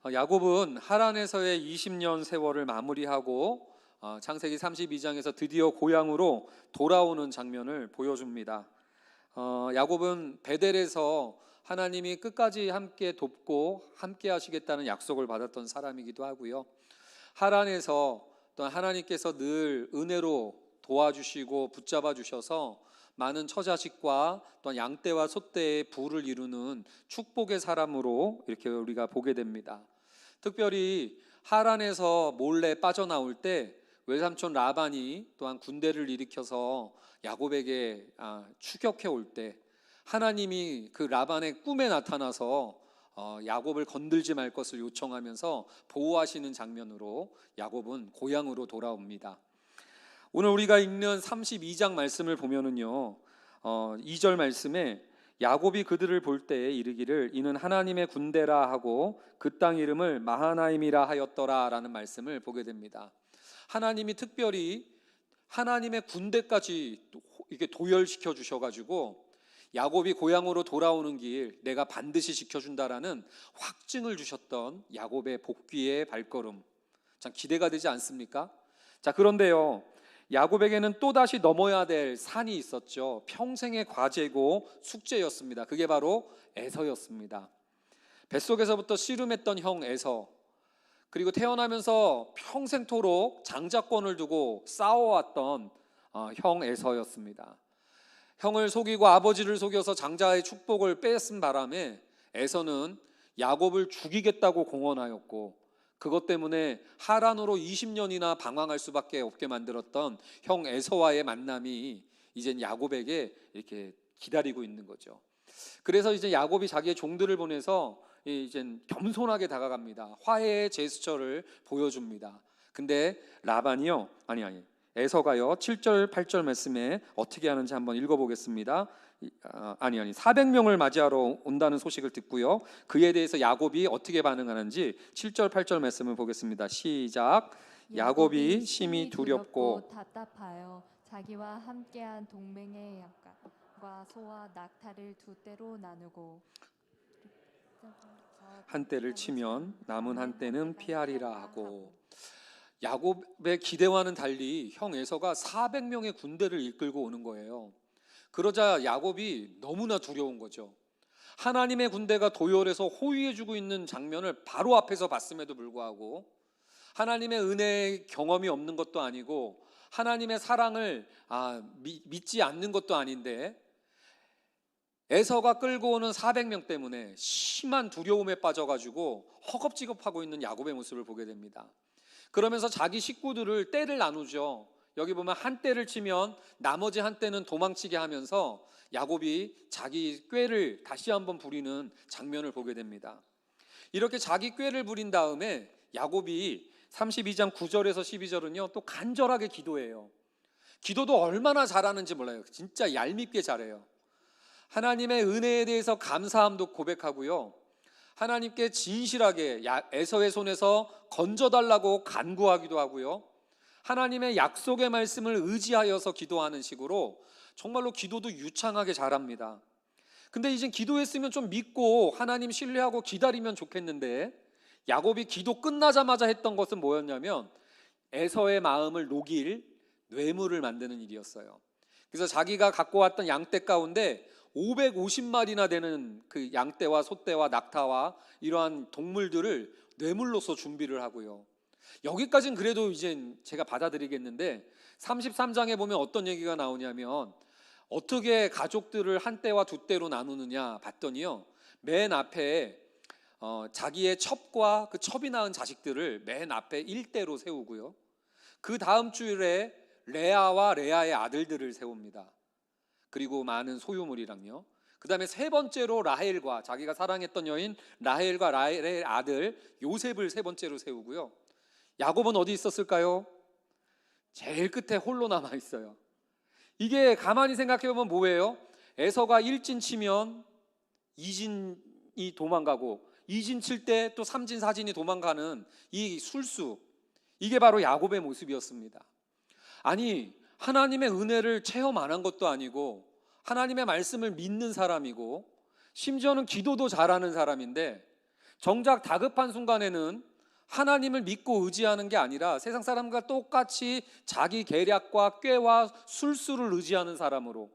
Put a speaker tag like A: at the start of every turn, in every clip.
A: 야곱은 하란에서의 20년 세월을 마무리하고 창세기 32장에서 드디어 고향으로 돌아오는 장면을 보여줍니다. 야곱은 베델에서 하나님이 끝까지 함께 돕고 함께 하시겠다는 약속을 받았던 사람이기도 하고요. 하란에서 또 하나님께서 늘 은혜로 도와주시고 붙잡아 주셔서 많은 처자식과 또 양떼와 소떼의 부를 이루는 축복의 사람으로 이렇게 우리가 보게 됩니다. 특별히 하란에서 몰래 빠져나올 때 외삼촌 라반이 또한 군대를 일으켜서 야곱에게 추격해 올 때 하나님이 그 라반의 꿈에 나타나서 야곱을 건들지 말 것을 요청하면서 보호하시는 장면으로 야곱은 고향으로 돌아옵니다. 오늘 우리가 읽는 32장 말씀을 보면은요, 2절 말씀에 야곱이 그들을 볼 때에 이르기를 이는 하나님의 군대라 하고 그 땅 이름을 마하나임이라 하였더라 라는 말씀을 보게 됩니다. 하나님이 특별히 하나님의 군대까지 이렇게 도열시켜 주셔가지고 야곱이 고향으로 돌아오는 길 내가 반드시 지켜준다라는 확증을 주셨던 야곱의 복귀의 발걸음, 참 기대가 되지 않습니까? 자, 그런데요, 야곱에게는 또다시 넘어야 될 산이 있었죠. 평생의 과제고 숙제였습니다. 그게 바로 에서였습니다. 뱃속에서부터 씨름했던 형 에서, 그리고 태어나면서 평생토록 장자권을 두고 싸워왔던 형 에서였습니다. 형을 속이고 아버지를 속여서 장자의 축복을 뺏은 바람에 에서는 야곱을 죽이겠다고 공언하였고, 그것 때문에 하란으로 20년이나 방황할 수밖에 없게 만들었던 형 에서와의 만남이 이젠 야곱에게 이렇게 기다리고 있는 거죠. 그래서 이제 야곱이 자기의 종들을 보내서 이젠 겸손하게 다가갑니다. 화해의 제스처를 보여줍니다. 근데 라반이요, 에서가요 7절 8절 말씀에 어떻게 하는지 한번 읽어보겠습니다. 400명을 맞이하러 온다는 소식을 듣고요, 그에 대해서 야곱이 어떻게 반응하는지 7절 8절 말씀을 보겠습니다. 시작. 야곱이 심히 두렵고
B: 답답하여 자기와 함께한 동맹의 양과 소와 낙타를 두 떼로 나누고
A: 한 떼를 치면 남은 한 떼는 피하리라 하고, 야곱의 기대와는 달리 형 에서가 400명의 군대를 이끌고 오는 거예요. 그러자 야곱이 너무나 두려운 거죠. 하나님의 군대가 도열해서 호위해주고 있는 장면을 바로 앞에서 봤음에도 불구하고, 하나님의 은혜의 경험이 없는 것도 아니고 하나님의 사랑을 믿지 않는 것도 아닌데, 에서가 끌고 오는 400명 때문에 심한 두려움에 빠져가지고 허겁지겁하고 있는 야곱의 모습을 보게 됩니다. 그러면서 자기 식구들을 떼를 나누죠. 여기 보면 한 떼를 치면 나머지 한 떼는 도망치게 하면서 야곱이 자기 꾀를 다시 한번 부리는 장면을 보게 됩니다. 이렇게 자기 꾀를 부린 다음에 야곱이 32장 9절에서 12절은요 또 간절하게 기도해요. 기도도 얼마나 잘하는지 몰라요. 진짜 얄밉게 잘해요. 하나님의 은혜에 대해서 감사함도 고백하고요, 하나님께 진실하게 에서의 손에서 건져달라고 간구하기도 하고요, 하나님의 약속의 말씀을 의지하여서 기도하는 식으로 정말로 기도도 유창하게 잘합니다. 근데 이제 기도했으면 좀 믿고 하나님 신뢰하고 기다리면 좋겠는데, 야곱이 기도 끝나자마자 했던 것은 뭐였냐면 에서의 마음을 녹일 뇌물을 만드는 일이었어요. 그래서 자기가 갖고 왔던 양떼 가운데 550마리나 되는 그 양떼와 소떼와 낙타와 이러한 동물들을 뇌물로서 준비를 하고요. 여기까지는 그래도 이제 제가 받아들이겠는데 33장에 보면 어떤 얘기가 나오냐면 어떻게 가족들을 한 떼와 두 떼로 나누느냐 봤더니요, 맨 앞에 자기의 첩과 그 첩이 낳은 자식들을 맨 앞에 1대로 세우고요, 그 다음 줄에 레아와 레아의 아들들을 세웁니다. 그리고 많은 소유물이랑요. 그 다음에 세 번째로 라헬과 자기가 사랑했던 여인 라헬과 라헬의 아들 요셉을 세 번째로 세우고요. 야곱은 어디 있었을까요? 제일 끝에 홀로 남아 있어요. 이게 가만히 생각해 보면 뭐예요? 에서가 1진 치면 2진이 도망가고 2진 칠 때 또 3진 4진이 도망가는 이 술수, 이게 바로 야곱의 모습이었습니다. 아니, 하나님의 은혜를 체험 안 한 것도 아니고 하나님의 말씀을 믿는 사람이고 심지어는 기도도 잘하는 사람인데 정작 다급한 순간에는 하나님을 믿고 의지하는 게 아니라 세상 사람과 똑같이 자기 계략과 꾀와 술수를 의지하는 사람으로,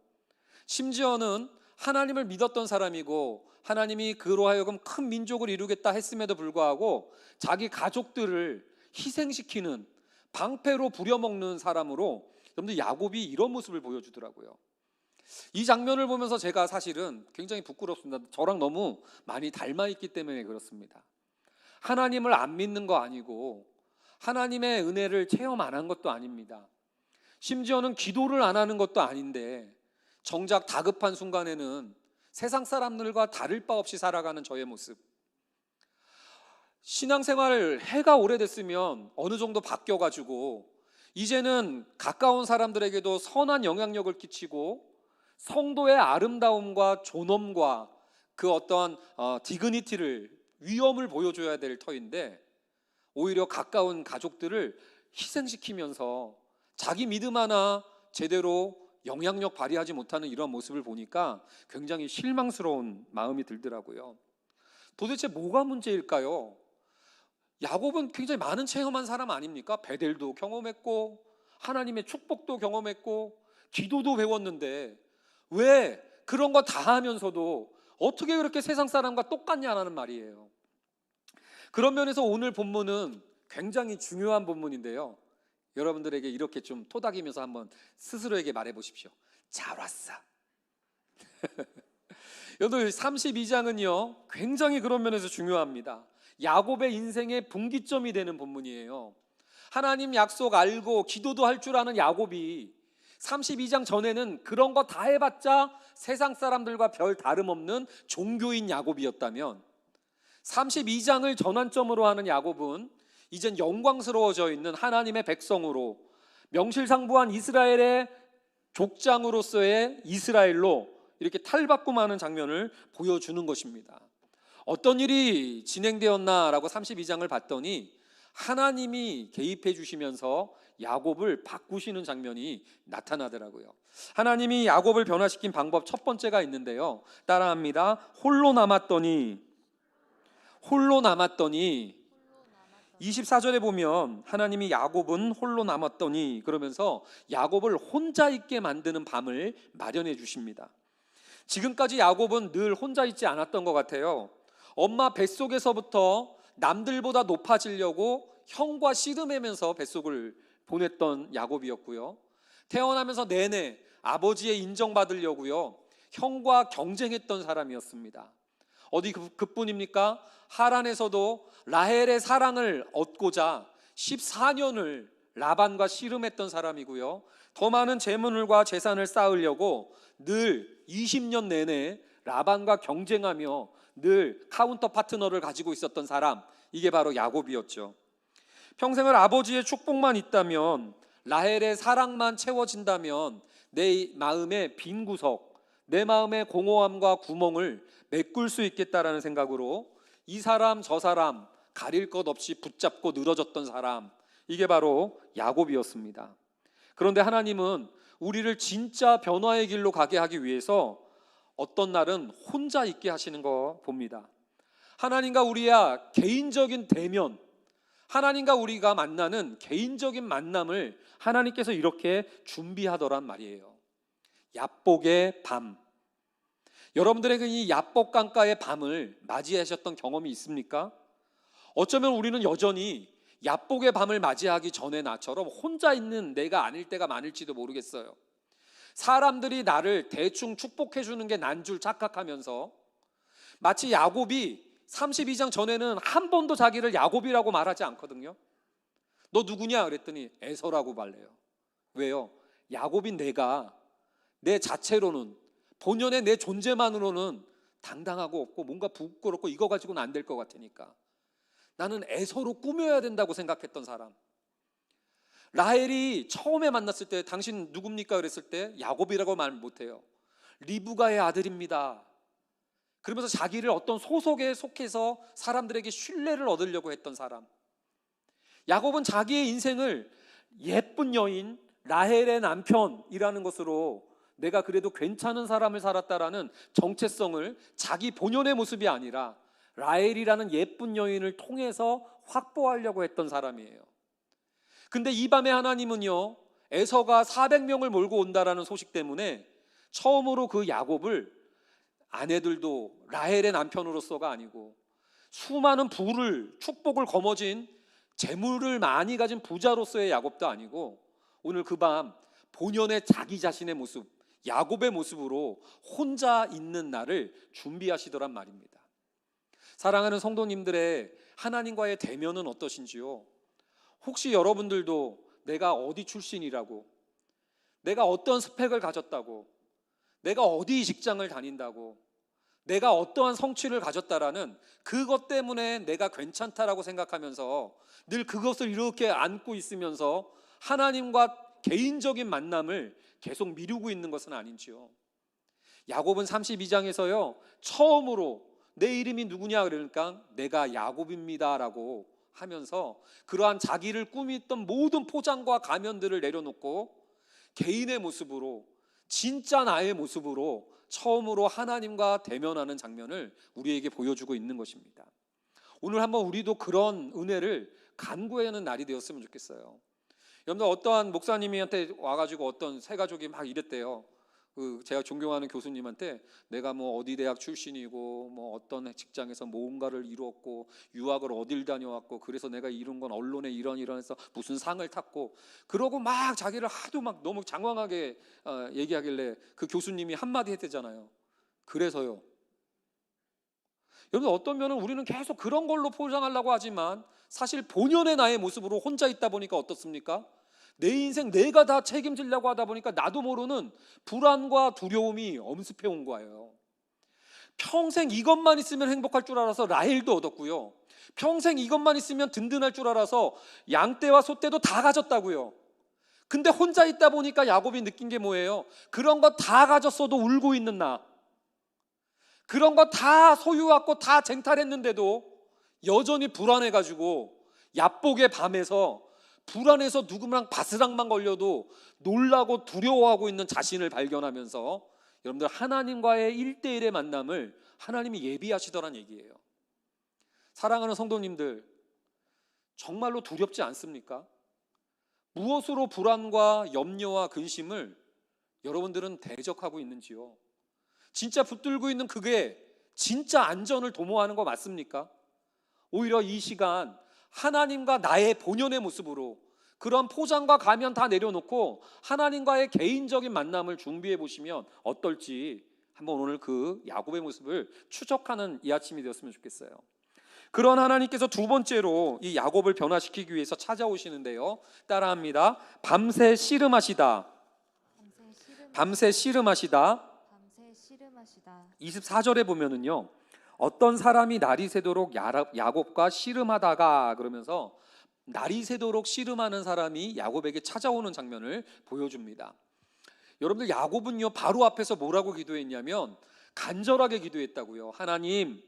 A: 심지어는 하나님을 믿었던 사람이고 하나님이 그로 하여금 큰 민족을 이루겠다 했음에도 불구하고 자기 가족들을 희생시키는, 방패로 부려먹는 사람으로, 여러분들 야곱이 이런 모습을 보여주더라고요. 이 장면을 보면서 제가 사실은 굉장히 부끄럽습니다. 저랑 너무 많이 닮아 있기 때문에 그렇습니다. 하나님을 안 믿는 거 아니고 하나님의 은혜를 체험 안 한 것도 아닙니다. 심지어는 기도를 안 하는 것도 아닌데 정작 다급한 순간에는 세상 사람들과 다를 바 없이 살아가는 저의 모습. 신앙생활 해가 오래됐으면 어느 정도 바뀌어가지고 이제는 가까운 사람들에게도 선한 영향력을 끼치고 성도의 아름다움과 존엄과 그 어떤 디그니티를, 위엄을 보여줘야 될 터인데 오히려 가까운 가족들을 희생시키면서 자기 믿음 하나 제대로 영향력 발휘하지 못하는 이런 모습을 보니까 굉장히 실망스러운 마음이 들더라고요. 도대체 뭐가 문제일까요? 야곱은 굉장히 많은 체험한 사람 아닙니까? 베델도 경험했고 하나님의 축복도 경험했고 기도도 배웠는데 왜 그런 거 다 하면서도 어떻게 그렇게 세상 사람과 똑같냐는 말이에요. 그런 면에서 오늘 본문은 굉장히 중요한 본문인데요, 여러분들에게 이렇게 좀 토닥이면서 한번 스스로에게 말해 보십시오. 잘 왔어. 여러분 32장은요 굉장히 그런 면에서 중요합니다. 야곱의 인생의 분기점이 되는 본문이에요. 하나님 약속 알고 기도도 할 줄 아는 야곱이 32장 전에는 그런 거 다 해봤자 세상 사람들과 별 다름없는 종교인 야곱이었다면 32장을 전환점으로 하는 야곱은 이젠 영광스러워져 있는 하나님의 백성으로, 명실상부한 이스라엘의 족장으로서의 이스라엘로 이렇게 탈바꿈하는 장면을 보여주는 것입니다. 어떤 일이 진행되었나라고 32장을 봤더니 하나님이 개입해 주시면서 야곱을 바꾸시는 장면이 나타나더라고요. 하나님이 야곱을 변화시킨 방법 첫 번째가 있는데요, 따라합니다. 홀로 남았더니 24절에 보면 하나님이 야곱은 홀로 남았더니 그러면서 야곱을 혼자 있게 만드는 밤을 마련해 주십니다. 지금까지 야곱은 늘 혼자 있지 않았던 것 같아요. 엄마 뱃속에서부터 남들보다 높아지려고 형과 씨름하면서 뱃속을 보냈던 야곱이었고요. 태어나면서 내내 아버지의 인정받으려고요 형과 경쟁했던 사람이었습니다. 어디 그뿐입니까? 하란에서도 라헬의 사랑을 얻고자 14년을 라반과 씨름했던 사람이고요, 더 많은 재물과 재산을 쌓으려고 늘 20년 내내 라반과 경쟁하며 늘 카운터 파트너를 가지고 있었던 사람, 이게 바로 야곱이었죠. 평생을 아버지의 축복만 있다면, 라헬의 사랑만 채워진다면 내 마음의 빈 구석, 내 마음의 공허함과 구멍을 메꿀 수 있겠다라는 생각으로 이 사람 저 사람 가릴 것 없이 붙잡고 늘어졌던 사람, 이게 바로 야곱이었습니다. 그런데 하나님은 우리를 진짜 변화의 길로 가게 하기 위해서 어떤 날은 혼자 있게 하시는 거 봅니다. 하나님과 우리의 개인적인 대면, 하나님과 우리가 만나는 개인적인 만남을 하나님께서 이렇게 준비하더란 말이에요. 야복의 밤. 여러분들에게 이 야복 강가의 밤을 맞이하셨던 경험이 있습니까? 어쩌면 우리는 여전히 야복의 밤을 맞이하기 전에 나처럼 혼자 있는 내가 아닐 때가 많을지도 모르겠어요. 사람들이 나를 대충 축복해 주는 게 난 줄 착각하면서 마치 야곱이 32장 전에는 한 번도 자기를 야곱이라고 말하지 않거든요. 너 누구냐 그랬더니 에서라고 말해요. 왜요? 야곱인 내가 내 자체로는, 본연의 내 존재만으로는 당당하고 없고 뭔가 부끄럽고 이거 가지고는 안 될 것 같으니까 나는 에서로 꾸며야 된다고 생각했던 사람. 라헬이 처음에 만났을 때 당신 누굽니까 그랬을 때 야곱이라고 말 못해요. 리브가의 아들입니다. 그러면서 자기를 어떤 소속에 속해서 사람들에게 신뢰를 얻으려고 했던 사람. 야곱은 자기의 인생을 예쁜 여인 라헬의 남편이라는 것으로 내가 그래도 괜찮은 사람을 살았다라는 정체성을 자기 본연의 모습이 아니라 라헬이라는 예쁜 여인을 통해서 확보하려고 했던 사람이에요. 근데 이 밤에 하나님은요, 에서가 400명을 몰고 온다라는 소식 때문에 처음으로 그 야곱을 아내들도 라헬의 남편으로서가 아니고 수많은 부를, 축복을 거머쥔 재물을 많이 가진 부자로서의 야곱도 아니고 오늘 그 밤 본연의 자기 자신의 모습, 야곱의 모습으로 혼자 있는 날을 준비하시더란 말입니다. 사랑하는 성도님들의 하나님과의 대면은 어떠신지요? 혹시 여러분들도 내가 어디 출신이라고, 내가 어떤 스펙을 가졌다고, 내가 어디 직장을 다닌다고, 내가 어떠한 성취를 가졌다라는 그것 때문에 내가 괜찮다라고 생각하면서 늘 그것을 이렇게 안고 있으면서 하나님과 개인적인 만남을 계속 미루고 있는 것은 아닌지요? 야곱은 32장에서요 처음으로 내 이름이 누구냐 그러니까 내가 야곱입니다 라고 하면서 그러한 자기를 꾸미던 모든 포장과 가면들을 내려놓고 개인의 모습으로, 진짜 나의 모습으로 처음으로 하나님과 대면하는 장면을 우리에게 보여주고 있는 것입니다. 오늘 한번 우리도 그런 은혜를 간구하는 날이 되었으면 좋겠어요. 여러분들 어떠한 목사님한테 와가지고 어떤 새 가족이 막 이랬대요. 제가 존경하는 교수님한테 내가 뭐 어디 대학 출신이고 뭐 어떤 직장에서 뭔가를 이루었고 유학을 어딜 다녀왔고 그래서 내가 이룬 건 언론에 이런 해서 무슨 상을 탔고 그러고 막 자기를 하도 막 너무 장황하게 얘기하길래 그 교수님이 한마디 했대잖아요. 그래서요. 여러분 어떤 면은 우리는 계속 그런 걸로 포장하려고 하지만 사실 본연의 나의 모습으로 혼자 있다 보니까 어떻습니까? 내 인생 내가 다 책임지려고 하다 보니까 나도 모르는 불안과 두려움이 엄습해 온 거예요. 평생 이것만 있으면 행복할 줄 알아서 라헬도 얻었고요, 평생 이것만 있으면 든든할 줄 알아서 양떼와 소떼도 다 가졌다고요. 근데 혼자 있다 보니까 야곱이 느낀 게 뭐예요? 그런 거 다 가졌어도 울고 있는 나, 그런 거 다 소유하고 다 쟁탈했는데도 여전히 불안해가지고 야복의 밤에서 불안해서 누구랑 바스락만 걸려도 놀라고 두려워하고 있는 자신을 발견하면서 여러분들 하나님과의 1대1의 만남을 하나님이 예비하시더란 얘기예요. 사랑하는 성도님들, 정말로 두렵지 않습니까? 무엇으로 불안과 염려와 근심을 여러분들은 대적하고 있는지요? 진짜 붙들고 있는 그게 진짜 안전을 도모하는 거 맞습니까? 오히려 이 시간 하나님과 나의 본연의 모습으로 그런 포장과 가면 다 내려놓고 하나님과의 개인적인 만남을 준비해 보시면 어떨지 한번 오늘 그 야곱의 모습을 추적하는 이 아침이 되었으면 좋겠어요. 그런 하나님께서 두 번째로 이 야곱을 변화시키기 위해서 찾아오시는데요, 따라합니다. 밤새 씨름하시다. 밤새 씨름하시다. 24절에 보면은요, 어떤 사람이 날이 새도록 야곱과 씨름하다가 그러면서 날이 새도록 씨름하는 사람이 야곱에게 찾아오는 장면을 보여줍니다. 여러분들 야곱은요 바로 앞에서 뭐라고 기도했냐면 간절하게 기도했다고요. 하나님,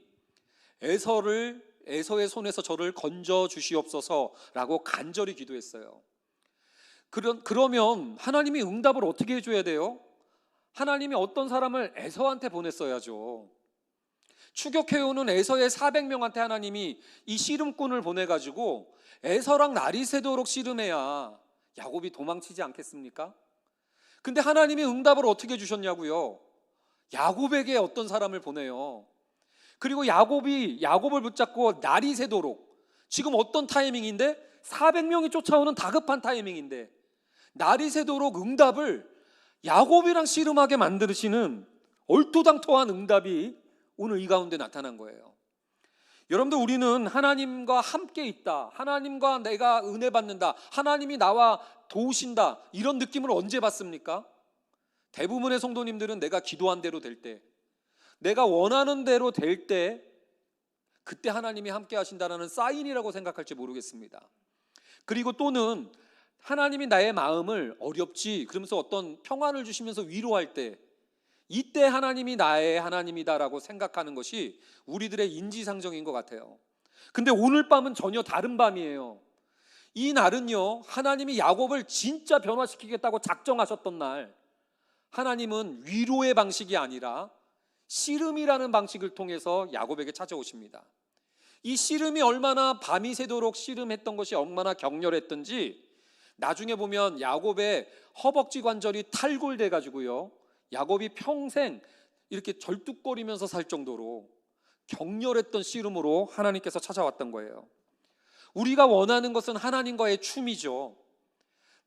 A: 에서의 손에서 저를 건져 주시옵소서라고 간절히 기도했어요. 그러면 하나님이 응답을 어떻게 해줘야 돼요? 하나님이 어떤 사람을 에서한테 보냈어야죠. 추격해오는 에서의 400명한테 하나님이 이 씨름꾼을 보내가지고 에서랑 날이 새도록 씨름해야 야곱이 도망치지 않겠습니까? 근데 하나님이 응답을 어떻게 주셨냐고요? 야곱에게 어떤 사람을 보내요. 그리고 야곱을 붙잡고 날이 새도록, 지금 어떤 타이밍인데 400명이 쫓아오는 다급한 타이밍인데 날이 새도록 응답을 야곱이랑 씨름하게 만드시는 얼토당토한 응답이 오늘 이 가운데 나타난 거예요. 여러분들, 우리는 하나님과 함께 있다, 하나님과 내가 은혜 받는다, 하나님이 나와 도우신다, 이런 느낌을 언제 받습니까? 대부분의 성도님들은 내가 기도한 대로 될 때, 내가 원하는 대로 될 때, 그때 하나님이 함께 하신다는 사인이라고 생각할지 모르겠습니다. 그리고 또는 하나님이 나의 마음을 어렵지 그러면서 어떤 평안을 주시면서 위로할 때, 이때 하나님이 나의 하나님이다라고 생각하는 것이 우리들의 인지상정인 것 같아요. 근데 오늘 밤은 전혀 다른 밤이에요. 이 날은요, 하나님이 야곱을 진짜 변화시키겠다고 작정하셨던 날, 하나님은 위로의 방식이 아니라 씨름이라는 방식을 통해서 야곱에게 찾아오십니다. 이 씨름이 얼마나 밤이 새도록 씨름했던 것이 얼마나 격렬했던지 나중에 보면 야곱의 허벅지 관절이 탈골돼 가지고요, 야곱이 평생 이렇게 절뚝거리면서 살 정도로 격렬했던 씨름으로 하나님께서 찾아왔던 거예요. 우리가 원하는 것은 하나님과의 춤이죠.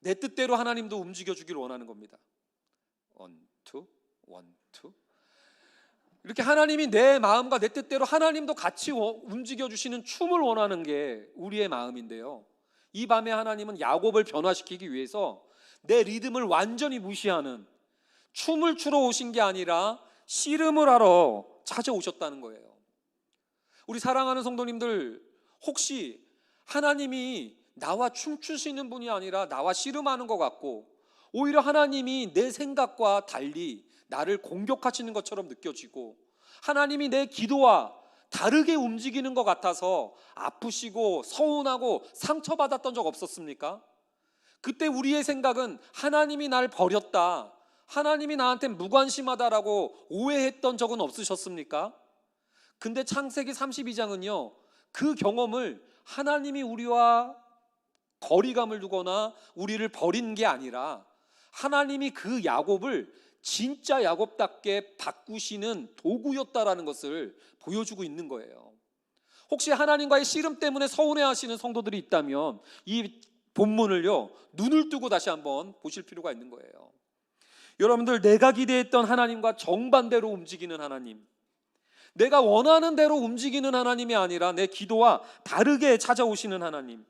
A: 내 뜻대로 하나님도 움직여 주기를 원하는 겁니다. 원투 원투, 이렇게 하나님이 내 마음과 내 뜻대로 하나님도 같이 움직여 주시는 춤을 원하는 게 우리의 마음인데요, 이 밤에 하나님은 야곱을 변화시키기 위해서 내 리듬을 완전히 무시하는 춤을 추러 오신 게 아니라 씨름을 하러 찾아오셨다는 거예요. 우리 사랑하는 성도님들, 혹시 하나님이 나와 춤추시는 분이 아니라 나와 씨름하는 것 같고 오히려 하나님이 내 생각과 달리 나를 공격하시는 것처럼 느껴지고 하나님이 내 기도와 다르게 움직이는 것 같아서 아프시고 서운하고 상처받았던 적 없었습니까? 그때 우리의 생각은 하나님이 날 버렸다, 하나님이 나한테 무관심하다라고 오해했던 적은 없으셨습니까? 근데 창세기 32장은요 그 경험을 하나님이 우리와 거리감을 두거나 우리를 버린 게 아니라 하나님이 그 야곱을 진짜 야곱답게 바꾸시는 도구였다라는 것을 보여주고 있는 거예요. 혹시 하나님과의 씨름 때문에 서운해하시는 성도들이 있다면 이 본문을요 눈을 뜨고 다시 한번 보실 필요가 있는 거예요. 여러분들, 내가 기대했던 하나님과 정반대로 움직이는 하나님, 내가 원하는 대로 움직이는 하나님이 아니라 내 기도와 다르게 찾아오시는 하나님,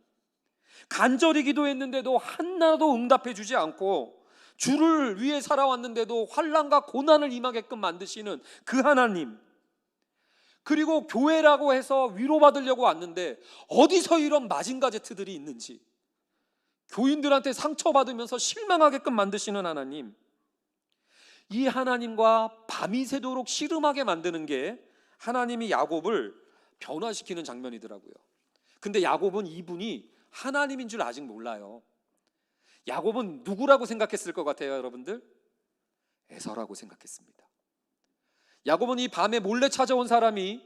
A: 간절히 기도했는데도 하나도 응답해 주지 않고 주를 위해 살아왔는데도 환난과 고난을 임하게끔 만드시는 그 하나님, 그리고 교회라고 해서 위로받으려고 왔는데 어디서 이런 마징가제트들이 있는지 교인들한테 상처받으면서 실망하게끔 만드시는 하나님, 이 하나님과 밤이 새도록 씨름하게 만드는 게 하나님이 야곱을 변화시키는 장면이더라고요. 근데 야곱은 이분이 하나님인 줄 아직 몰라요. 야곱은 누구라고 생각했을 것 같아요, 여러분들? 에서라고 생각했습니다. 야곱은 이 밤에 몰래 찾아온 사람이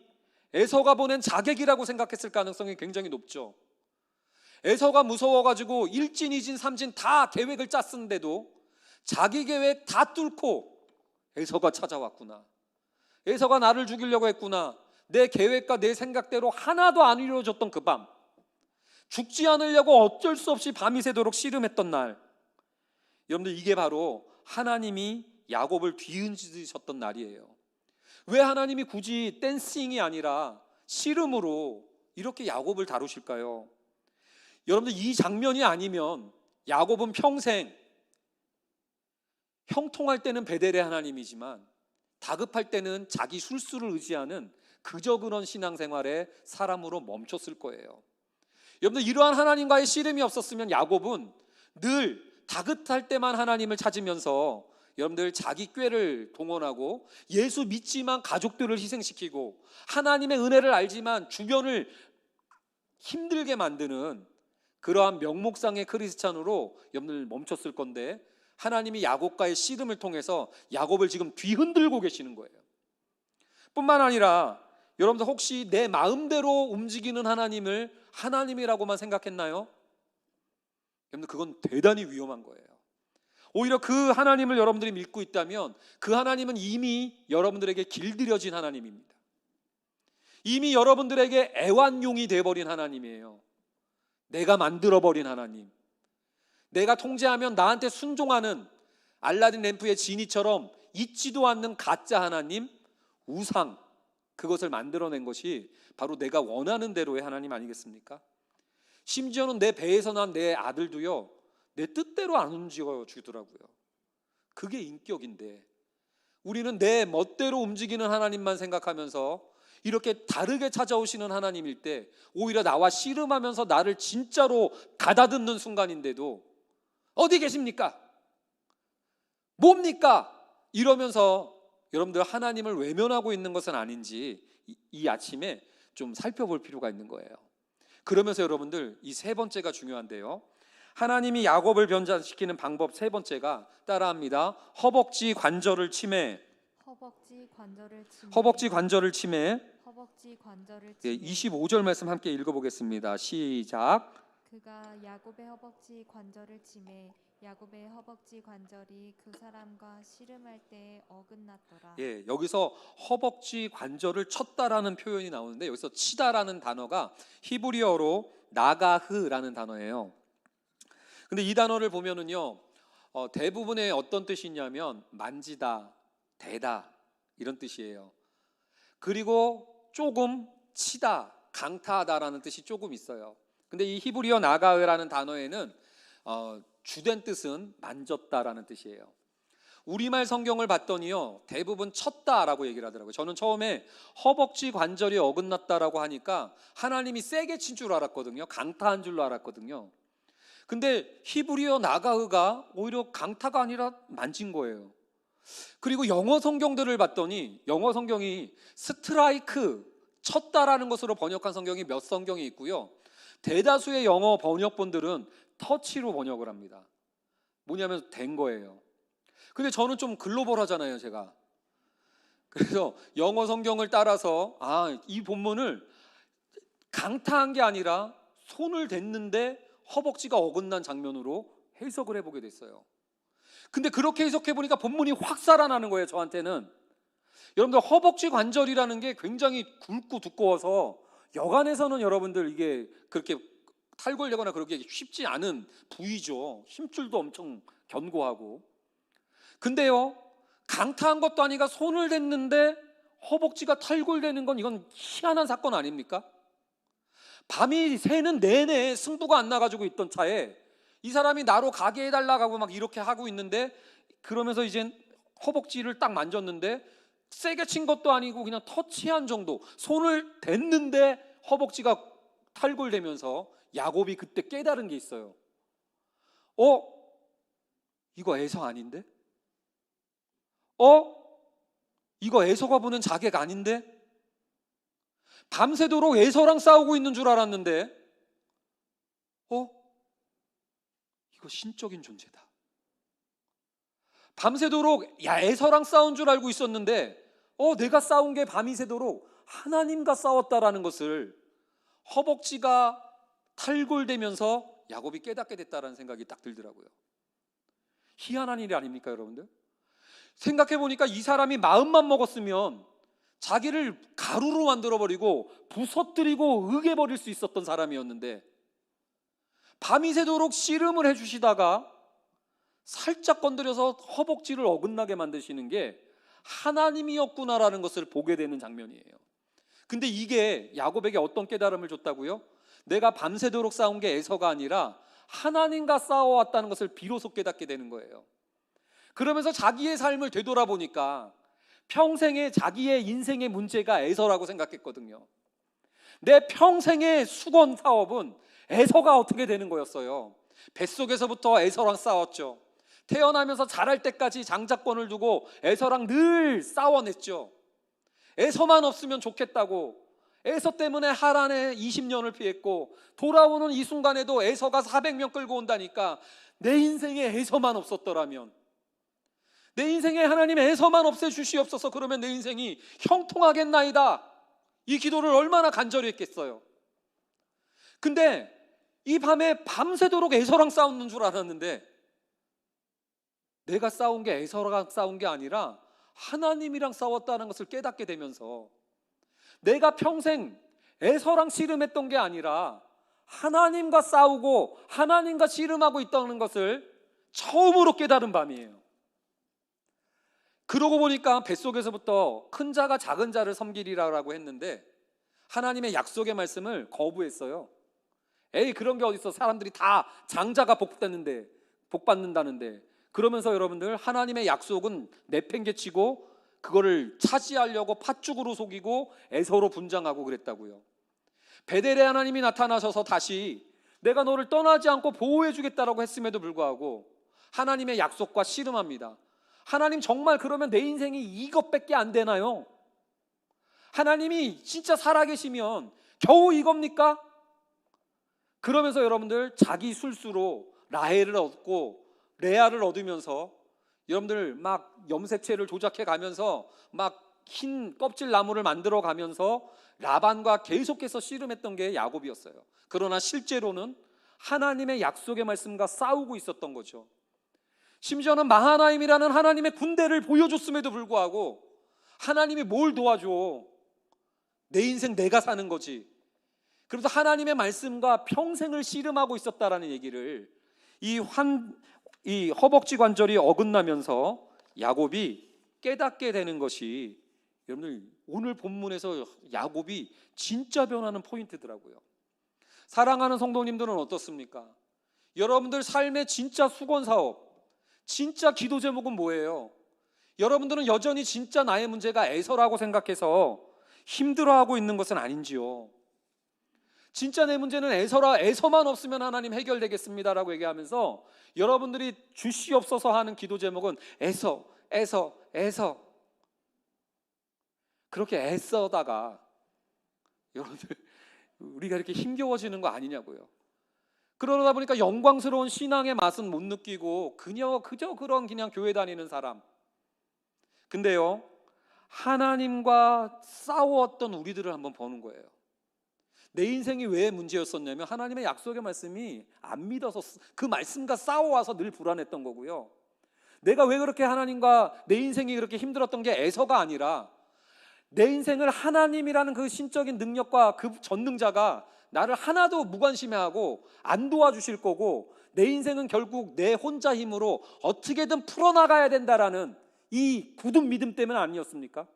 A: 에서가 보낸 자객이라고 생각했을 가능성이 굉장히 높죠. 에서가 무서워가지고 일진, 이진, 삼진 다 계획을 짰는데도 자기 계획 다 뚫고 에서가 찾아왔구나, 에서가 나를 죽이려고 했구나, 내 계획과 내 생각대로 하나도 안 이루어졌던 그 밤, 죽지 않으려고 어쩔 수 없이 밤이 새도록 씨름했던 날, 여러분들, 이게 바로 하나님이 야곱을 뒤흔드셨던 날이에요. 왜 하나님이 굳이 댄싱이 아니라 씨름으로 이렇게 야곱을 다루실까요? 여러분들, 이 장면이 아니면 야곱은 평생 형통할 때는 베델의 하나님이지만 다급할 때는 자기 술수를 의지하는 그저 그런 신앙생활의 사람으로 멈췄을 거예요. 여러분들, 이러한 하나님과의 씨름이 없었으면 야곱은 늘 다급할 때만 하나님을 찾으면서 여러분들 자기 꾀를 동원하고 예수 믿지만 가족들을 희생시키고 하나님의 은혜를 알지만 주변을 힘들게 만드는 그러한 명목상의 크리스찬으로 여러분들 멈췄을 건데, 하나님이 야곱과의 씨름을 통해서 야곱을 지금 뒤흔들고 계시는 거예요. 뿐만 아니라 여러분들, 혹시 내 마음대로 움직이는 하나님을 하나님이라고만 생각했나요? 여러분들, 그건 대단히 위험한 거예요. 오히려 그 하나님을 여러분들이 믿고 있다면 그 하나님은 이미 여러분들에게 길들여진 하나님입니다. 이미 여러분들에게 애완용이 돼버린 하나님이에요. 내가 만들어버린 하나님, 내가 통제하면 나한테 순종하는 알라딘 램프의 지니처럼 있지도 않는 가짜 하나님, 우상, 그것을 만들어낸 것이 바로 내가 원하는 대로의 하나님 아니겠습니까? 심지어는 내 배에서 난 내 아들도요 내 뜻대로 안 움직여 주더라고요. 그게 인격인데 우리는 내 멋대로 움직이는 하나님만 생각하면서 이렇게 다르게 찾아오시는 하나님일 때 오히려 나와 씨름하면서 나를 진짜로 가다듬는 순간인데도 어디 계십니까? 뭡니까? 이러면서 여러분들 하나님을 외면하고 있는 것은 아닌지 이 아침에 좀 살펴볼 필요가 있는 거예요. 그러면서 여러분들, 이 세 번째가 중요한데요, 하나님이 야곱을 변화시키는 방법 세 번째가 따라합니다. 허벅지 관절을 침해.
B: 허벅지 관절을 침해.
A: 허벅지 관절을 침해.
B: 허벅지 관절을
A: 예,
B: 치매
A: 25절 말씀 함께 읽어보겠습니다. 시작.
B: 그가 야곱의 허벅지 관절을 치매 야곱의 허벅지 관절이 그 사람과 씨름할 때에 어긋났더라.
A: 예, 여기서 허벅지 관절을 쳤다라는 표현이 나오는데 여기서 치다라는 단어가 히브리어로 나가흐라는 단어예요. 근데 이 단어를 보면은요, 대부분의 어떤 뜻이 있냐면 만지다, 대다 이런 뜻이에요. 그리고 조금 치다, 강타하다라는 뜻이 조금 있어요. 근데 이 히브리어 나가흐라는 단어에는 주된 뜻은 만졌다라는 뜻이에요. 우리말 성경을 봤더니요, 대부분 쳤다라고 얘기를 하더라고요. 저는 처음에 허벅지 관절이 어긋났다라고 하니까 하나님이 세게 친 줄 알았거든요. 강타한 줄로 알았거든요. 근데 히브리어 나가흐가 오히려 강타가 아니라 만진 거예요. 그리고 영어 성경들을 봤더니 영어 성경이 스트라이크, 쳤다라는 것으로 번역한 성경이 몇 성경이 있고요, 대다수의 영어 번역본들은 터치로 번역을 합니다. 뭐냐면 된 거예요. 근데 저는 좀 글로벌하잖아요, 제가. 그래서 영어 성경을 따라서 이 본문을 강타한 게 아니라 손을 댔는데 허벅지가 어긋난 장면으로 해석을 해보게 됐어요. 근데 그렇게 해석해 보니까 본문이 확 살아나는 거예요, 저한테는. 여러분들, 허벅지 관절이라는 게 굉장히 굵고 두꺼워서 여간에서는 여러분들 이게 그렇게 탈골되거나 그러기 쉽지 않은 부위죠. 힘줄도 엄청 견고하고. 근데요, 강타한 것도 아니라 손을 댔는데 허벅지가 탈골되는 건 이건 희한한 사건 아닙니까? 밤이 새는 내내 승부가 안 나가지고 있던 차에 이 사람이 나로 가게 해달라고 하고 막 이렇게 하고 있는데, 그러면서 이제 허벅지를 딱 만졌는데 세게 친 것도 아니고 그냥 터치한 정도, 손을 댔는데 허벅지가 탈골되면서 야곱이 그때 깨달은 게 있어요. 이거 에서 아닌데? 이거 에서가 보는 자객 아닌데? 밤새도록 에서랑 싸우고 있는 줄 알았는데 이거 신적인 존재다. 밤새도록 에서랑 싸운 줄 알고 있었는데 내가 싸운 게 밤이 새도록 하나님과 싸웠다라는 것을 허벅지가 탈골되면서 야곱이 깨닫게 됐다라는 생각이 딱 들더라고요. 희한한 일이 아닙니까, 여러분들? 생각해 보니까 이 사람이 마음만 먹었으면 자기를 가루로 만들어버리고 부서뜨리고 으개버릴 수 있었던 사람이었는데, 밤이 새도록 씨름을 해주시다가 살짝 건드려서 허벅지를 어긋나게 만드시는 게 하나님이었구나라는 것을 보게 되는 장면이에요. 근데 이게 야곱에게 어떤 깨달음을 줬다고요? 내가 밤새도록 싸운 게 에서가 아니라 하나님과 싸워왔다는 것을 비로소 깨닫게 되는 거예요. 그러면서 자기의 삶을 되돌아보니까 평생의 자기의 인생의 문제가 에서라고 생각했거든요. 내 평생의 수건 사업은 에서가 어떻게 되는 거였어요. 뱃속에서부터 에서랑 싸웠죠. 태어나면서 자랄 때까지 장자권을 두고 에서랑 늘 싸워냈죠. 에서만 없으면 좋겠다고, 에서 때문에 하란에 20년을 피했고 돌아오는 이 순간에도 에서가 400명 끌고 온다니까, 내 인생에 에서만 없었더라면, 내 인생에 하나님 에서만 없애주시옵소서, 그러면 내 인생이 형통하겠나이다, 이 기도를 얼마나 간절히 했겠어요. 근데 이 밤에 밤새도록 에서랑 싸우는 줄 알았는데 내가 싸운 게 에서랑 싸운 게 아니라 하나님이랑 싸웠다는 것을 깨닫게 되면서, 내가 평생 에서랑 씨름했던 게 아니라 하나님과 싸우고 하나님과 씨름하고 있다는 것을 처음으로 깨달은 밤이에요. 그러고 보니까 뱃속에서부터 큰 자가 작은 자를 섬기리라고 했는데 하나님의 약속의 말씀을 거부했어요. 그런 게 어딨어, 사람들이 다 장자가 복받는다는데. 그러면서 여러분들, 하나님의 약속은 내팽개치고 그거를 차지하려고 팥죽으로 속이고 에서로 분장하고 그랬다고요. 베델에 하나님이 나타나셔서 다시 내가 너를 떠나지 않고 보호해 주겠다라고 했음에도 불구하고 하나님의 약속과 씨름합니다. 하나님, 정말 그러면 내 인생이 이것밖에 안 되나요? 하나님이 진짜 살아계시면 겨우 이겁니까? 그러면서 여러분들, 자기 술수로 라헬을 얻고 레아를 얻으면서 여러분들 막 염색체를 조작해 가면서 막 흰 껍질 나무를 만들어 가면서 라반과 계속해서 씨름했던 게 야곱이었어요. 그러나 실제로는 하나님의 약속의 말씀과 싸우고 있었던 거죠. 심지어는 마하나임이라는 하나님의 군대를 보여줬음에도 불구하고 하나님이 뭘 도와줘? 내 인생 내가 사는 거지. 그래서 하나님의 말씀과 평생을 씨름하고 있었다라는 얘기를 이 허벅지 관절이 어긋나면서 야곱이 깨닫게 되는 것이, 여러분들 오늘 본문에서 야곱이 진짜 변하는 포인트더라고요. 사랑하는 성도님들은 어떻습니까? 여러분들 삶의 진짜 수건 사업, 진짜 기도 제목은 뭐예요? 여러분들은 여전히 진짜 나의 문제가 에서라고 생각해서 힘들어하고 있는 것은 아닌지요? 진짜 내 문제는 에서라, 에서만 없으면 하나님 해결되겠습니다라고 얘기하면서 여러분들이 주시옵소서 하는 기도 제목은 에서. 그렇게 애써다가 여러분들 우리가 이렇게 힘겨워지는 거 아니냐고요. 그러다 보니까 영광스러운 신앙의 맛은 못 느끼고 그저 그런 그냥 교회 다니는 사람. 근데요, 하나님과 싸웠던 우리들을 한번 보는 거예요. 내 인생이 왜 문제였었냐면 하나님의 약속의 말씀이 안 믿어서 그 말씀과 싸워와서 늘 불안했던 거고요. 내가 왜 그렇게 하나님과 내 인생이 그렇게 힘들었던 게 에서가 아니라 내 인생을 하나님이라는 그 신적인 능력과 그 전능자가 나를 하나도 무관심해하고 안 도와주실 거고 내 인생은 결국 내 혼자 힘으로 어떻게든 풀어나가야 된다라는 이 굳은 믿음 때문 아니었습니까?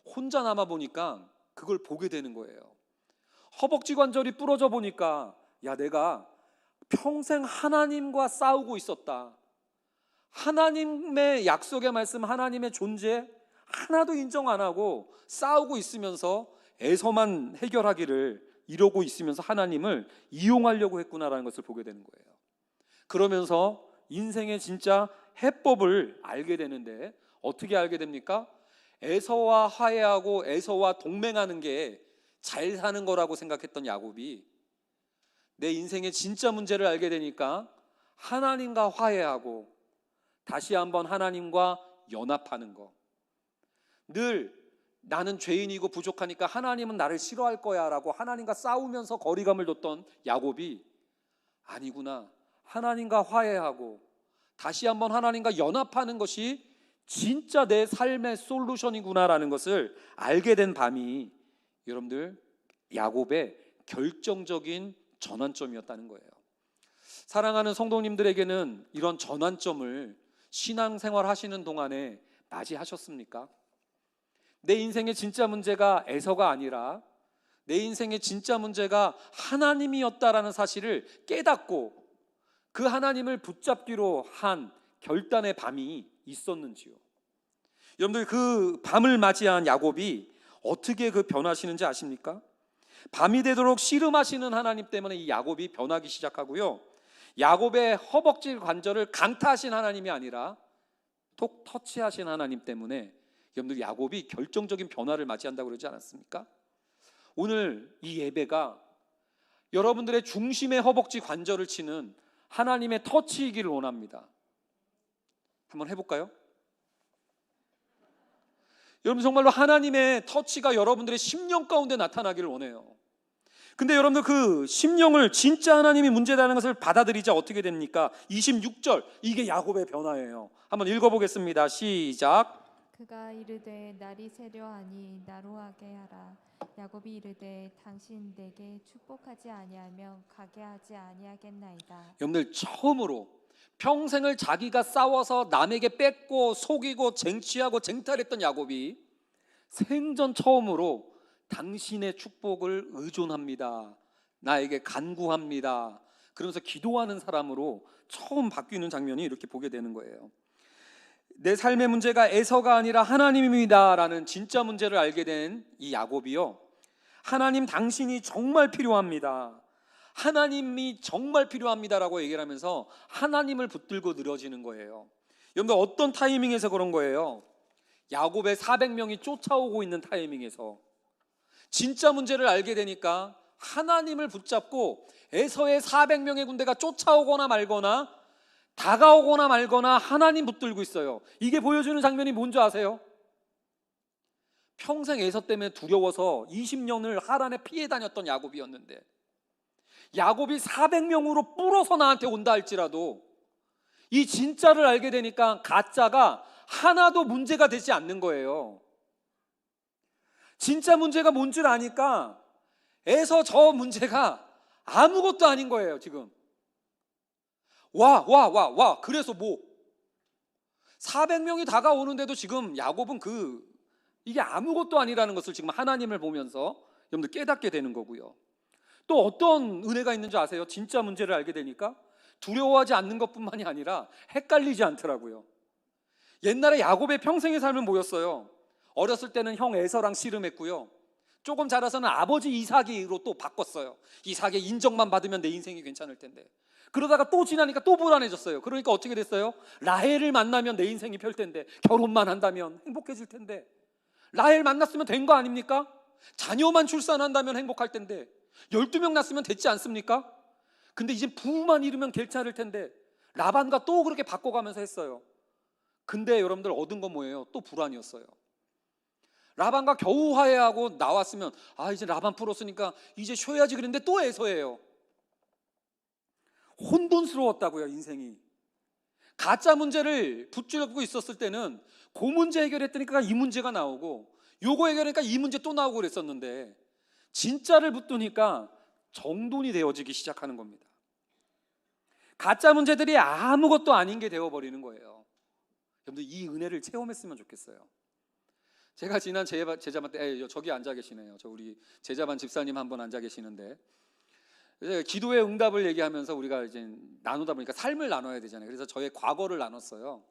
A: 혼자 남아 보니까 그걸 보게 되는 거예요. 허벅지 관절이 부러져 보니까 야, 내가 평생 하나님과 싸우고 있었다. 하나님의 약속의 말씀, 하나님의 존재 하나도 인정 안 하고 싸우고 있으면서 에서만 해결하기를 이러고 있으면서 하나님을 이용하려고 했구나라는 것을 보게 되는 거예요. 그러면서 인생의 진짜 해법을 알게 되는데 어떻게 알게 됩니까? 에서와 화해하고 에서와 동맹하는 게 잘 사는 거라고 생각했던 야곱이 내 인생의 진짜 문제를 알게 되니까 하나님과 화해하고 다시 한번 하나님과 연합하는 거. 늘 나는 죄인이고 부족하니까 하나님은 나를 싫어할 거야 라고 하나님과 싸우면서 거리감을 뒀던 야곱이 아니구나, 하나님과 화해하고 다시 한번 하나님과 연합하는 것이 진짜 내 삶의 솔루션이구나라는 것을 알게 된 밤이 여러분들 야곱의 결정적인 전환점이었다는 거예요. 사랑하는 성도님들에게는 이런 전환점을 신앙생활 하시는 동안에 맞이하셨습니까? 내 인생의 진짜 문제가 에서가 아니라 내 인생의 진짜 문제가 하나님이었다라는 사실을 깨닫고 그 하나님을 붙잡기로 한 결단의 밤이 있었는지요? 여러분들 그 밤을 맞이한 야곱이 어떻게 그 변하시는지 아십니까? 밤이 되도록 씨름하시는 하나님 때문에 이 야곱이 변하기 시작하고요, 야곱의 허벅지 관절을 강타하신 하나님이 아니라 톡 터치하신 하나님 때문에 여러분들 야곱이 결정적인 변화를 맞이한다고 그러지 않았습니까? 오늘 이 예배가 여러분들의 중심의 허벅지 관절을 치는 하나님의 터치이기를 원합니다. 한번 해볼까요? 여러분 정말로 하나님의 터치가 여러분들의 심령 가운데 나타나기를 원해요. 근데 여러분들 그 심령을 진짜 하나님이 문제라는 것을 받아들이자 어떻게 됩니까? 26절, 이게 야곱의 변화예요. 한번 읽어보겠습니다. 시작.
B: 그가 이르되 날이 새려하니 나로하게 하라. 야곱이 이르되 당신 내게 축복하지 아니하면 가게 하지 아니하겠나이다.
A: 여러분들 처음으로 평생을 자기가 싸워서 남에게 뺏고 속이고 쟁취하고 쟁탈했던 야곱이 생전 처음으로 당신의 축복을 의존합니다, 나에게 간구합니다, 그러면서 기도하는 사람으로 처음 바뀌는 장면이 이렇게 보게 되는 거예요. 내 삶의 문제가 에서가 아니라 하나님입니다 라는 진짜 문제를 알게 된 이 야곱이요, 하나님 당신이 정말 필요합니다, 하나님이 정말 필요합니다라고 얘기를 하면서 하나님을 붙들고 늘어지는 거예요. 여러분들 어떤 타이밍에서 그런 거예요? 야곱의 400명이 쫓아오고 있는 타이밍에서 진짜 문제를 알게 되니까 하나님을 붙잡고 에서의 400명의 군대가 쫓아오거나 말거나 다가오거나 말거나 하나님 붙들고 있어요. 이게 보여주는 장면이 뭔지 아세요? 평생 에서 때문에 두려워서 20년을 하란에 피해 다녔던 야곱이었는데, 야곱이 400명으로 불어서 나한테 온다 할지라도 이 진짜를 알게 되니까 가짜가 하나도 문제가 되지 않는 거예요. 진짜 문제가 뭔 줄 아니까 에서 저 문제가 아무것도 아닌 거예요. 지금 와 그래서 뭐 400명이 다가오는데도 지금 야곱은 이게 아무것도 아니라는 것을 지금 하나님을 보면서 여러분들 깨닫게 되는 거고요. 또 어떤 은혜가 있는 줄 아세요? 진짜 문제를 알게 되니까 두려워하지 않는 것뿐만이 아니라 헷갈리지 않더라고요. 옛날에 야곱의 평생의 삶은 뭐였어요? 어렸을 때는 형 에서랑 씨름했고요. 조금 자라서는 아버지 이삭으로 또 바꿨어요. 이삭의 인정만 받으면 내 인생이 괜찮을 텐데. 그러다가 또 지나니까 또 불안해졌어요. 그러니까 어떻게 됐어요? 라헬을 만나면 내 인생이 펼 텐데, 결혼만 한다면 행복해질 텐데, 라헬 만났으면 된 거 아닙니까? 자녀만 출산한다면 행복할 텐데, 12명 낳았으면 됐지 않습니까? 근데 이제 부만 이루면 괜찮을 텐데, 라반과 또 그렇게 바꿔가면서 했어요. 근데 여러분들 얻은 건 뭐예요? 또 불안이었어요. 라반과 겨우 화해하고 나왔으면 이제 라반 풀었으니까 이제 쉬어야지 그랬는데 또 에서예요. 혼돈스러웠다고요, 인생이. 가짜 문제를 붙잡고 있었을 때는 그 문제 해결했더니까 이 문제가 나오고, 요거 해결하니까 이 문제 또 나오고 그랬었는데, 진짜를 붙드니까 정돈이 되어지기 시작하는 겁니다. 가짜 문제들이 아무것도 아닌 게 되어버리는 거예요. 여러분들 이 은혜를 체험했으면 좋겠어요. 제가 지난 제자반 때 저기 앉아 계시네요. 저 우리 제자반 집사님 한 분 앉아 계시는데, 기도의 응답을 얘기하면서 우리가 이제 나누다 보니까 삶을 나눠야 되잖아요. 그래서 저의 과거를 나눴어요.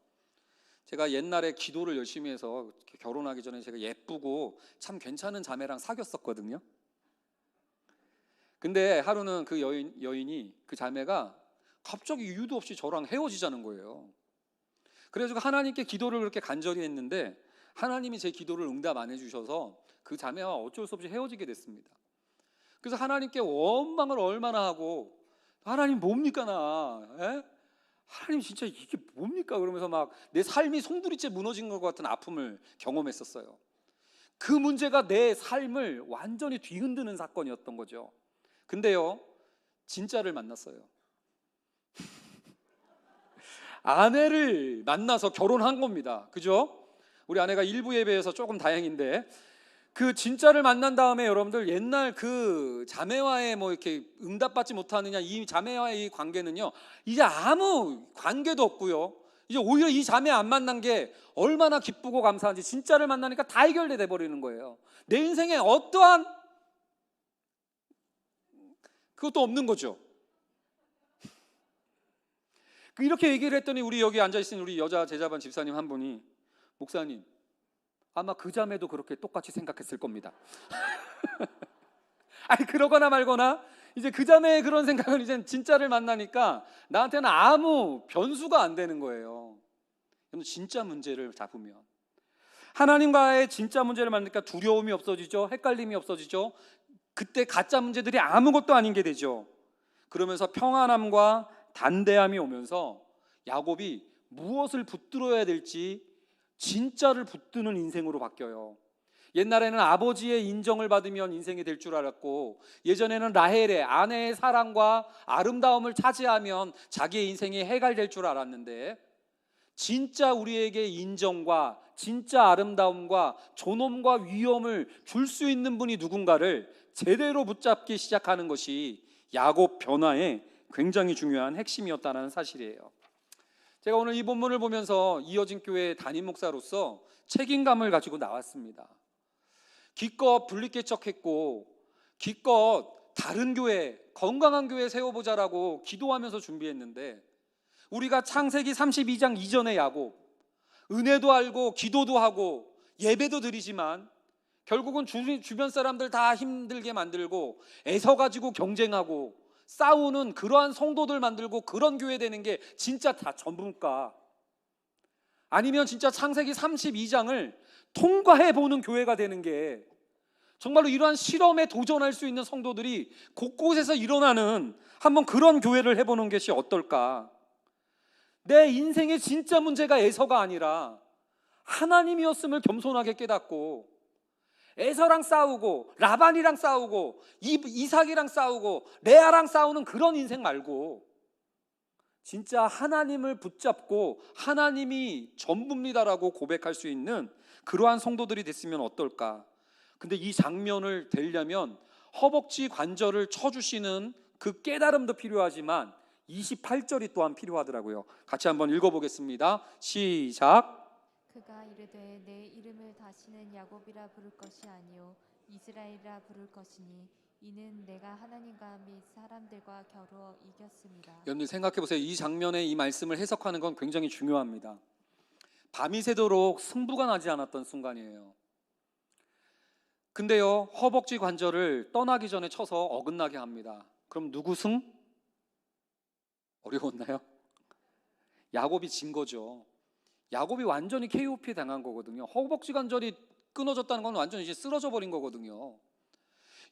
A: 제가 옛날에 기도를 열심히 해서 결혼하기 전에 제가 예쁘고 참 괜찮은 자매랑 사귀었었거든요. 근데 하루는 그 여인이, 그 자매가 갑자기 이유도 없이 저랑 헤어지자는 거예요. 그래가지고 하나님께 기도를 그렇게 간절히 했는데 하나님이 제 기도를 응답 안 해주셔서 그 자매와 어쩔 수 없이 헤어지게 됐습니다. 그래서 하나님께 원망을 얼마나 하고, 하나님 뭡니까 나? 에? 하나님 진짜 이게 뭡니까? 그러면서 막 내 삶이 송두리째 무너진 것 같은 아픔을 경험했었어요. 그 문제가 내 삶을 완전히 뒤흔드는 사건이었던 거죠. 근데요, 진짜를 만났어요. 아내를 만나서 결혼한 겁니다. 그죠? 우리 아내가 일부 예배에서 조금 다행인데, 그 진짜를 만난 다음에 여러분들 옛날 그 자매와의 뭐 이렇게 응답받지 못하느냐, 이 자매와의 이 관계는요 이제 아무 관계도 없고요. 이제 오히려 이 자매 안 만난 게 얼마나 기쁘고 감사한지, 진짜를 만나니까 다 해결돼 버리는 거예요. 내 인생에 어떠한 그것도 없는 거죠. 이렇게 얘기를 했더니 우리 여기 앉아있는 우리 여자 제자반 집사님 한 분이, 목사님 아마 그 자매도 그렇게 똑같이 생각했을 겁니다. 아니 그러거나 말거나 이제 그 자매의 그런 생각은 이제 진짜를 만나니까 나한테는 아무 변수가 안 되는 거예요. 진짜 문제를 잡으면, 하나님과의 진짜 문제를 만나니까 두려움이 없어지죠. 헷갈림이 없어지죠. 그때 가짜 문제들이 아무것도 아닌 게 되죠. 그러면서 평안함과 단대함이 오면서 야곱이 무엇을 붙들어야 될지 진짜를 붙드는 인생으로 바뀌어요. 옛날에는 아버지의 인정을 받으면 인생이 될 줄 알았고, 예전에는 라헬의 아내의 사랑과 아름다움을 차지하면 자기의 인생이 해결될 줄 알았는데, 진짜 우리에게 인정과 진짜 아름다움과 존엄과 위엄을 줄 수 있는 분이 누군가를 제대로 붙잡기 시작하는 것이 야곱 변화의 굉장히 중요한 핵심이었다는 사실이에요. 제가 오늘 이 본문을 보면서 이어진 교회 담임 목사로서 책임감을 가지고 나왔습니다. 기껏 분리개척했고 기껏 다른 교회, 건강한 교회 세워보자라고 기도하면서 준비했는데, 우리가 창세기 32장 이전의 야곱, 은혜도 알고 기도도 하고 예배도 드리지만 결국은 주변 사람들 다 힘들게 만들고 애서 가지고 경쟁하고 싸우는 그러한 성도들 만들고 그런 교회 되는 게 진짜 다 전부일까? 아니면 진짜 창세기 32장을 통과해보는 교회가 되는 게, 정말로 이러한 실험에 도전할 수 있는 성도들이 곳곳에서 일어나는 한번 그런 교회를 해보는 것이 어떨까? 내 인생의 진짜 문제가 에서가 아니라 하나님이었음을 겸손하게 깨닫고, 에서랑 싸우고 라반이랑 싸우고 이삭이랑 싸우고 레아랑 싸우는 그런 인생 말고 진짜 하나님을 붙잡고 하나님이 전부입니다라고 고백할 수 있는 그러한 성도들이 됐으면 어떨까. 근데 이 장면을 되려면 허벅지 관절을 쳐주시는 그 깨달음도 필요하지만 28절이 또한 필요하더라고요. 같이 한번 읽어보겠습니다. 시작.
B: 그가 이르되 내 이름을 다시는 야곱이라 부를 것이 아니요 이스라엘이라 부를 것이니 이는 내가 하나님과 및 사람들과 겨루어 이겼습니다.
A: 여러분들 생각해 보세요. 이 장면의 이 말씀을 해석하는 건 굉장히 중요합니다. 밤이 새도록 승부가 나지 않았던 순간이에요. 근데요, 허벅지 관절을 떠나기 전에 쳐서 어긋나게 합니다. 그럼 누구 승? 어려웠나요? 야곱이 진 거죠. 야곱이 완전히 KOP 당한 거거든요. 허벅지 관절이 끊어졌다는 건 완전히 이제 쓰러져 버린 거거든요.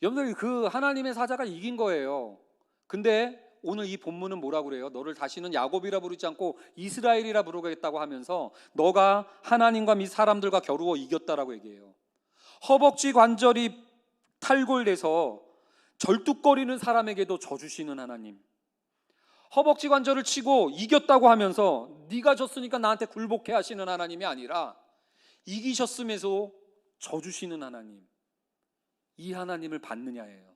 A: 여러분들 그 하나님의 사자가 이긴 거예요. 근데 오늘 이 본문은 뭐라고 그래요? 너를 다시는 야곱이라 부르지 않고 이스라엘이라 부르겠다고 하면서 너가 하나님과 및 사람들과 겨루어 이겼다라고 얘기해요. 허벅지 관절이 탈골돼서 절뚝거리는 사람에게도 져주시는 하나님, 허벅지 관절을 치고 이겼다고 하면서 네가 졌으니까 나한테 굴복해 하시는 하나님이 아니라 이기셨음에도 져주시는 하나님, 이 하나님을 받느냐예요.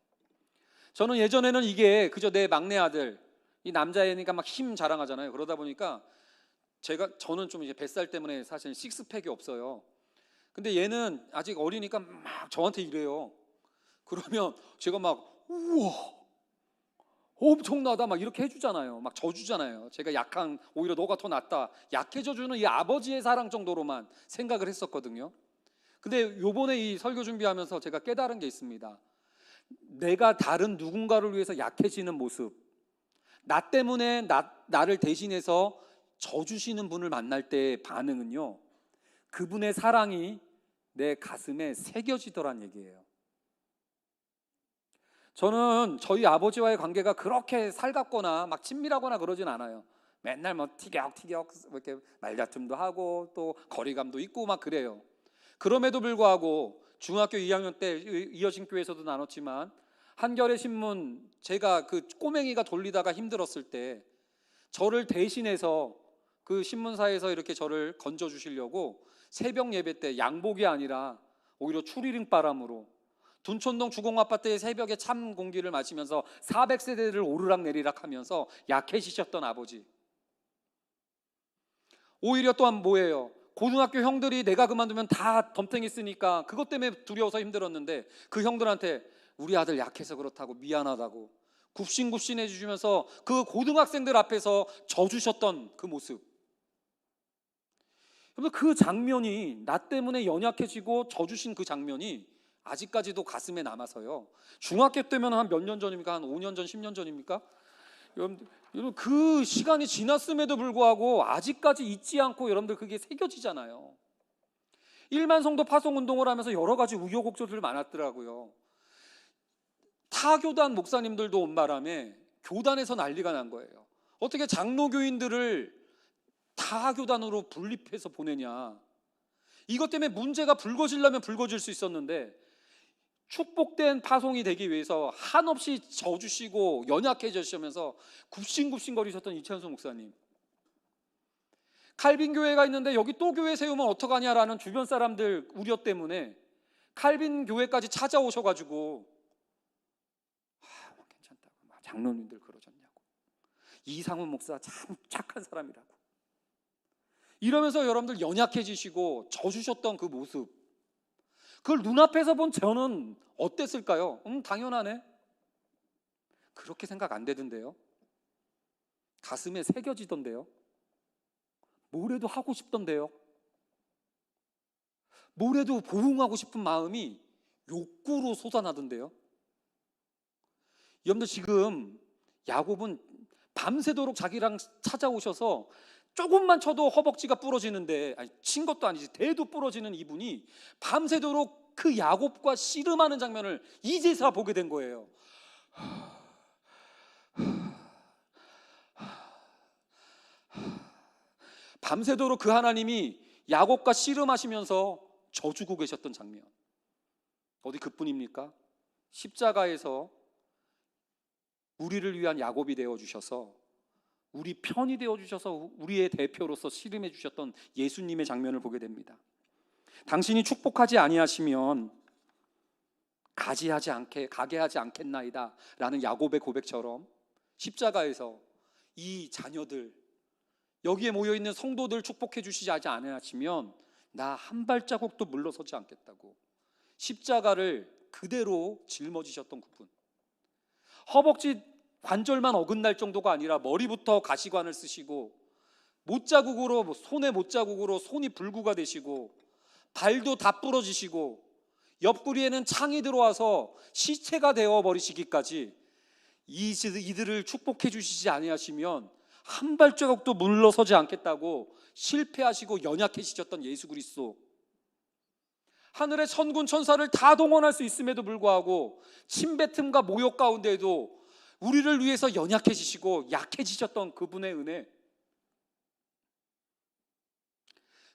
A: 저는 예전에는 이게 그저 내 막내 아들, 이 남자애니까 막 힘 자랑하잖아요. 그러다 보니까 저는 좀 이제 뱃살 때문에 사실 식스팩이 없어요. 근데 얘는 아직 어리니까 막 저한테 이래요. 그러면 제가 막 우와 엄청나다 막 이렇게 해주잖아요. 막 져주잖아요. 제가 약한, 오히려 너가 더 낫다, 약해져주는 이 아버지의 사랑 정도로만 생각을 했었거든요. 근데 요번에 이 설교 준비하면서 제가 깨달은 게 있습니다. 내가 다른 누군가를 위해서 약해지는 모습, 나 때문에 나를 대신해서 져주시는 분을 만날 때의 반응은요, 그분의 사랑이 내 가슴에 새겨지더란 얘기예요. 저는 저희 아버지와의 관계가 그렇게 살갑거나 막 친밀하거나 그러진 않아요. 맨날 뭐 티격티격 이렇게 말다툼도 하고 또 거리감도 있고 막 그래요. 그럼에도 불구하고 중학교 2학년 때 이어신교회에서도 나눴지만 한겨레 신문, 제가 그 꼬맹이가 돌리다가 힘들었을 때 저를 대신해서 그 신문사에서 이렇게 저를 건져 주시려고 새벽 예배 때 양복이 아니라 오히려 추리링 바람으로 둔촌동 주공아파트의 새벽에 찬 공기를 마시면서 400세대를 오르락내리락 하면서 약해지셨던 아버지. 오히려 또한 뭐예요? 고등학교 형들이 내가 그만두면 다 덤탱이 쓰니까 그것 때문에 두려워서 힘들었는데 그 형들한테 우리 아들 약해서 그렇다고 미안하다고 굽신굽신 해주시면서 그 고등학생들 앞에서 져주셨던 그 모습. 그 장면이, 나 때문에 연약해지고 져주신 그 장면이 아직까지도 가슴에 남아서요. 중학교 때면 한 몇 년 전입니까? 한 5년 전, 10년 전입니까? 여러분 그 시간이 지났음에도 불구하고 아직까지 잊지 않고 여러분들 그게 새겨지잖아요. 1만 성도 파송 운동을 하면서 여러 가지 우여곡절들이 많았더라고요. 타교단 목사님들도 온 바람에 교단에서 난리가 난 거예요. 어떻게 장로교인들을 타교단으로 분립해서 보내냐. 이것 때문에 문제가 불거지려면 불거질 수 있었는데 축복된 파송이 되기 위해서 한없이 져주시고 연약해지시면서 굽신굽신거리셨던 이찬수 목사님, 칼빈 교회가 있는데 여기 또 교회 세우면 어떡하냐라는 주변 사람들 우려 때문에 칼빈 교회까지 찾아오셔가지고 괜찮다고, 장로님들 그러셨냐고, 이상훈 목사 참 착한 사람이라고 이러면서 여러분들 연약해지시고 져주셨던 그 모습, 그걸 눈앞에서 본 저는 어땠을까요? 당연하네. 그렇게 생각 안 되던데요. 가슴에 새겨지던데요. 뭐래도 하고 싶던데요. 뭐래도 보응하고 싶은 마음이 욕구로 솟아나던데요. 여러분들 지금 야곱은 밤새도록 자기랑 찾아오셔서 조금만 쳐도 허벅지가 부러지는데, 아니, 친 것도 아니지 대도 부러지는 이분이 밤새도록 그 야곱과 씨름하는 장면을 이제서 보게 된 거예요. 밤새도록 그 하나님이 야곱과 씨름하시면서 져주고 계셨던 장면.
C: 어디 그뿐입니까? 십자가에서 우리를 위한 야곱이 되어 주셔서, 우리 편이 되어 주셔서 우리의 대표로서 씨름해 주셨던 예수님의 장면을 보게 됩니다. 당신이 축복하지 아니하시면 가게 하지 않겠나이다 라는 야곱의 고백처럼 십자가에서 이 자녀들, 여기에 모여있는 성도들 축복해 주시지 않으시면 나 한 발자국도 물러서지 않겠다고 십자가를 그대로 짊어지셨던 그분, 허벅지 관절만 어긋날 정도가 아니라 머리부터 가시관을 쓰시고 못자국으로, 손에 못자국으로 손이 불구가 되시고 발도 다 부러지시고 옆구리에는 창이 들어와서 시체가 되어 버리시기까지 이들을 축복해 주시지 아니하시면 한 발자국도 물러서지 않겠다고 실패하시고 연약해지셨던 예수 그리스도, 하늘의 천군 천사를 다 동원할 수 있음에도 불구하고 침뱉음과 모욕 가운데에도 우리를 위해서 연약해지시고 약해지셨던 그분의 은혜,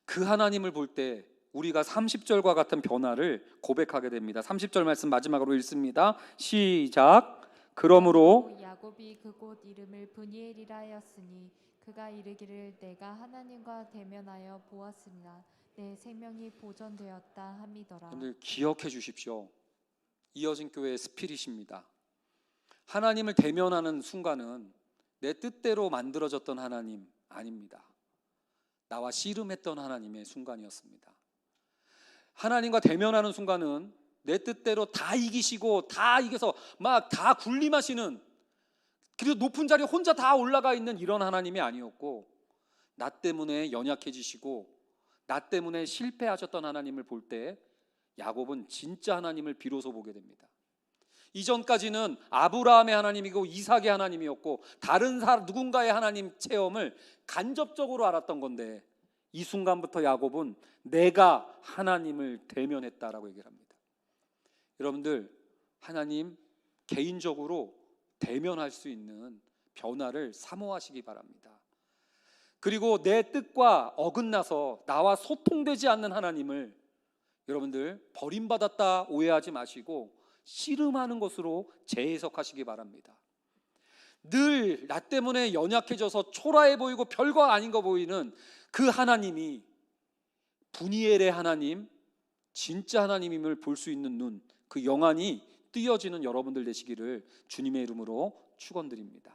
C: 그 하나님을 볼 때 우리가 30절과 같은 변화를 고백하게 됩니다. 30절 말씀 마지막으로 읽습니다. 시작. 그러므로
B: 야곱이 그곳 이름을 브니엘이라 하였으니 그가 이르기를 내가 하나님과 대면하여 보았으나 내 생명이 보존되었다 함이더라.
C: 여러분들 기억해 주십시오. 이어진 교회의 스피릿입니다. 하나님을 대면하는 순간은 내 뜻대로 만들어졌던 하나님 아닙니다. 나와 씨름했던 하나님의 순간이었습니다. 하나님과 대면하는 순간은 내 뜻대로 다 이기시고 다 이겨서 막 다 군림하시는, 그리고 높은 자리에 혼자 다 올라가 있는 이런 하나님이 아니었고, 나 때문에 연약해지시고 나 때문에 실패하셨던 하나님을 볼 때 야곱은 진짜 하나님을 비로소 보게 됩니다. 이전까지는 아브라함의 하나님이고 이삭의 하나님이었고 다른 누군가의 하나님 체험을 간접적으로 알았던 건데, 이 순간부터 야곱은 내가 하나님을 대면했다라고 얘기를 합니다. 여러분들, 하나님 개인적으로 대면할 수 있는 변화를 사모하시기 바랍니다. 그리고 내 뜻과 어긋나서 나와 소통되지 않는 하나님을 여러분들 버림받았다 오해하지 마시고 씨름하는 것으로 재해석하시기 바랍니다. 늘 나 때문에 연약해져서 초라해 보이고 별거 아닌 거 보이는 그 하나님이 브니엘의 하나님, 진짜 하나님임을 볼 수 있는 눈, 그 영안이 뜨여지는 여러분들 되시기를 주님의 이름으로 축원드립니다.